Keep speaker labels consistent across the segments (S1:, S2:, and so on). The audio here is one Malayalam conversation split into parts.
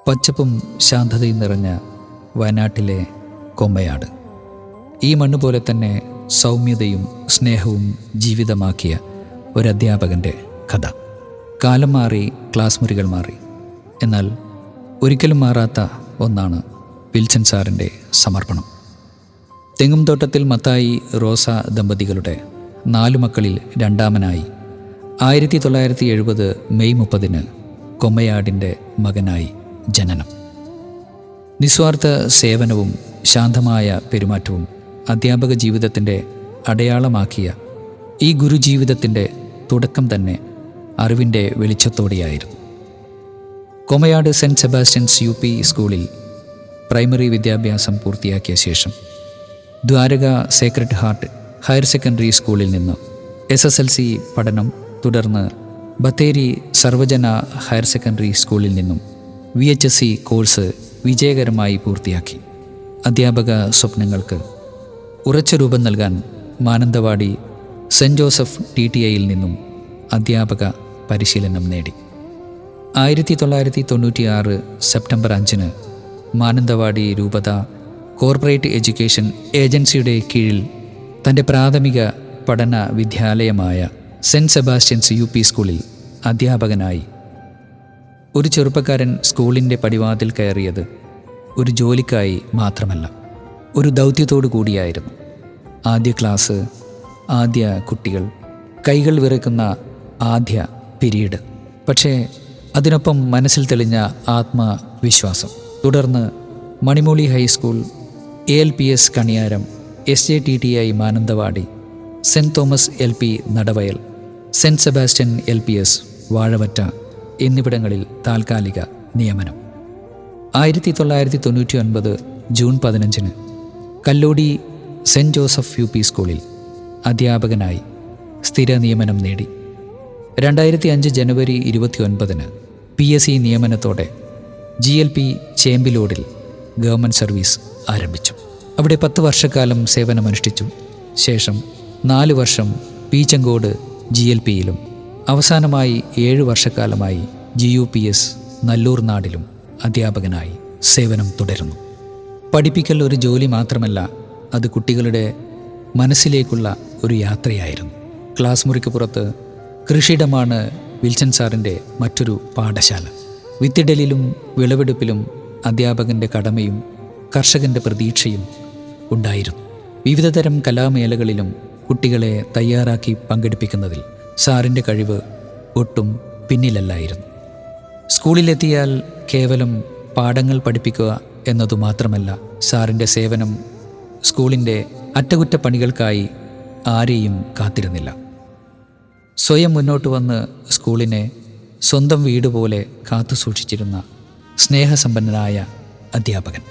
S1: പച്ചപ്പും ശാന്തതയും നിറഞ്ഞ വയനാട്ടിലെ കൊമ്മയാട്. ഈ മണ്ണ് പോലെ തന്നെ സൗമ്യതയും സ്നേഹവും ജീവിതമാക്കിയ ഒരധ്യാപകൻ്റെ കഥ. കാലം മാറി, ക്ലാസ് മുറികൾ മാറി, എന്നാൽ ഒരിക്കലും മാറാത്ത ഒന്നാണ് വിൽസൺ സാറിൻ്റെ സമർപ്പണം. തെങ്ങുംതോട്ടത്തിൽ മത്തായി റോസ ദമ്പതികളുടെ 4 മക്കളിൽ രണ്ടാമനായി 1970 മെയ് 30 കൊമ്മയാടിൻ്റെ മകനായി ജനനം. നിസ്വാർത്ഥ സേവനവും ശാന്തമായ പെരുമാറ്റവും അധ്യാപക ജീവിതത്തിൻ്റെ അടയാളമാക്കിയ ഈ ഗുരുജീവിതത്തിൻ്റെ തുടക്കം തന്നെ അറിവിൻ്റെ വെളിച്ചത്തോടെയായിരുന്നു. കൊമ്മയാട് സെൻറ്റ് സെബാസ്റ്റ്യൻസ് UP സ്കൂളിൽ പ്രൈമറി വിദ്യാഭ്യാസം പൂർത്തിയാക്കിയ ശേഷം Dwaraka sacred heart higher secondary സ്കൂളിൽ നിന്ന് SSLC പഠനം തുടർന്ന് ബത്തേരി സർവജന ഹയർ സെക്കൻഡറി സ്കൂളിൽ നിന്നും VHSC കോഴ്സ് വിജയകരമായി പൂർത്തിയാക്കി. അധ്യാപക സ്വപ്നങ്ങൾക്ക് ഉറച്ച രൂപം നൽകാൻ മാനന്തവാടി സെൻറ്റ് ജോസഫ് TTIയിൽ നിന്നും അധ്യാപക പരിശീലനം നേടി. 1996 സെപ്റ്റംബർ 5 മാനന്തവാടി രൂപത കോർപ്പറേറ്റ് എഡ്യൂക്കേഷൻ ഏജൻസിയുടെ കീഴിൽ തൻ്റെ പ്രാഥമിക പഠന വിദ്യാലയമായ സെൻറ്റ് സെബാസ്റ്റ്യൻസ് UP സ്കൂളിൽ അധ്യാപകനായി. ഒരു ചെറുപ്പക്കാരൻ സ്കൂളിൻ്റെ പടിവാതിൽ കയറിയത് ഒരു ജോലിക്കായി മാത്രമല്ല, ഒരു ദൗത്യത്തോടു കൂടിയായിരുന്നു. ആദ്യ ക്ലാസ്, ആദ്യ കുട്ടികൾ, കൈകൾ വിറയ്ക്കുന്ന ആദ്യ പിരീഡ്. പക്ഷേ അതിനൊപ്പം മനസ്സിൽ തെളിഞ്ഞ ആത്മവിശ്വാസം. തുടർന്ന് Manimooli high school, ALPS Kaniyaram, SJTTI Mananthavady, saint Thomas LP Nadavayal, saint Sebastian LPS Vazhavatta എന്നിവിടങ്ങളിൽ താൽക്കാലിക നിയമനം. 1999 June 15 Kallody saint Joseph UP സ്കൂളിൽ അധ്യാപകനായി സ്ഥിര നിയമനം നേടി. 2005 ജനുവരി 29 PSC നിയമനത്തോടെ GLP ചേമ്പിലോടിൽ ഗവൺമെൻറ് സർവീസ് ആരംഭിച്ചു. അവിടെ 10 വർഷക്കാലം സേവനമനുഷ്ഠിച്ചു. ശേഷം 4 വർഷം പീച്ചങ്കോട് GLPയിലും അവസാനമായി 7 വർഷക്കാലമായി GUPS നല്ലൂർ നാടിലും അധ്യാപകനായി സേവനം തുടരുന്നു. പഠിപ്പിക്കൽ ഒരു ജോലി മാത്രമല്ല, അത് കുട്ടികളുടെ മനസ്സിലേക്കുള്ള ഒരു യാത്രയായിരുന്നു. ക്ലാസ് മുറിക്ക് പുറത്ത് കൃഷിയിടമാണ് വിൽസൺ സാറിൻ്റെ മറ്റൊരു പാഠശാല. വിത്തിടലിലും വിളവെടുപ്പിലും അധ്യാപകൻ്റെ കടമയും കർഷകൻ്റെ പ്രതീക്ഷയും ഉണ്ടായിരുന്നു. വിവിധതരം കലാമേളകളിലും കുട്ടികളെ തയ്യാറാക്കി പങ്കെടുപ്പിക്കുന്നതിൽ സാറിൻ്റെ കഴിവ് ഒട്ടും പിന്നിലല്ലായിരുന്നു. സ്കൂളിലെത്തിയാൽ കേവലം പാഠങ്ങൾ പഠിപ്പിക്കുക എന്നതു മാത്രമല്ല, സാറിൻ്റെ സേവനം സ്കൂളിൻ്റെ അറ്റകുറ്റപ്പണികൾക്കായി ആരെയും കാത്തിരുന്നില്ല. സ്വയം മുന്നോട്ട് വന്ന് സ്കൂളിനെ സ്വന്തം വീട് പോലെ കാത്തു സൂക്ഷിച്ചിരുന്ന സ്നേഹസമ്പന്നനായ അധ്യാപകൻ.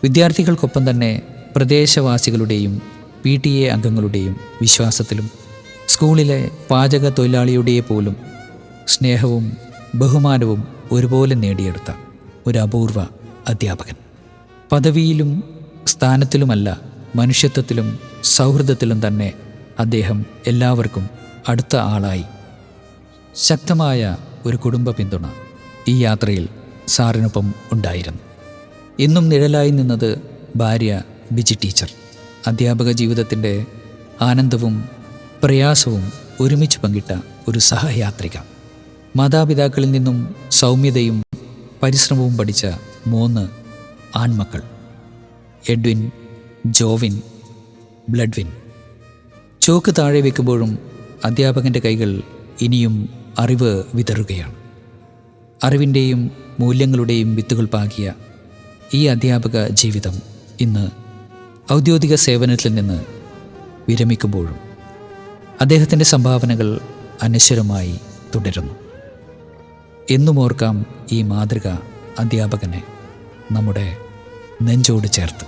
S1: വിദ്യാർത്ഥികൾക്കൊപ്പം തന്നെ പ്രദേശവാസികളുടെയും PTA അംഗങ്ങളുടെയും വിശ്വാസത്തിലും സ്കൂളിലെ പാചക തൊഴിലാളിയുടെ പോലും സ്നേഹവും ബഹുമാനവും ഒരുപോലെ നേടിയെടുത്ത ഒരു അപൂർവ അധ്യാപകൻ. പദവിയിലും സ്ഥാനത്തിലുമല്ല, മനുഷ്യത്വത്തിലും സൗഹൃദത്തിലും തന്നെ അദ്ദേഹം എല്ലാവർക്കും അടുത്ത ആളായി. ശക്തമായ ഒരു കുടുംബ പിന്തുണ ഈ യാത്രയിൽ സാറിനൊപ്പം ഉണ്ടായിരുന്നു. ഇന്നും നിഴലായി നിന്നത് ഭാര്യ ബിജി ടീച്ചർ. അധ്യാപക ജീവിതത്തിൻ്റെ ആനന്ദവും പ്രയാസവും ഒരുമിച്ച് പങ്കിട്ട ഒരു സഹയാത്രിക. മാതാപിതാക്കളിൽ നിന്നും സൗമ്യതയും പരിശ്രമവും പഠിച്ച 3 ആൺമക്കൾ: എഡ്വിൻ, ജോവിൻ, ബ്ലഡ്വിൻ. ചോക്ക് താഴെ വയ്ക്കുമ്പോഴും അധ്യാപകൻ്റെ കൈകൾ ഇനിയും അറിവ് വിതറുകയാണ്. അറിവിൻ്റെയും മൂല്യങ്ങളുടെയും വിത്തുകൾ പാകിയ ഈ അധ്യാപക ജീവിതം ഇന്ന് ഔദ്യോഗിക സേവനത്തിൽ നിന്ന് വിരമിക്കുമ്പോഴും അദ്ദേഹത്തിൻ്റെ സംഭാവനകൾ അനശ്വരമായി തുടരുന്നു. എന്നും ഓർക്കാം ഈ മാതൃക അധ്യാപകനെ നമ്മുടെ നെഞ്ചോട് ചേർത്ത്.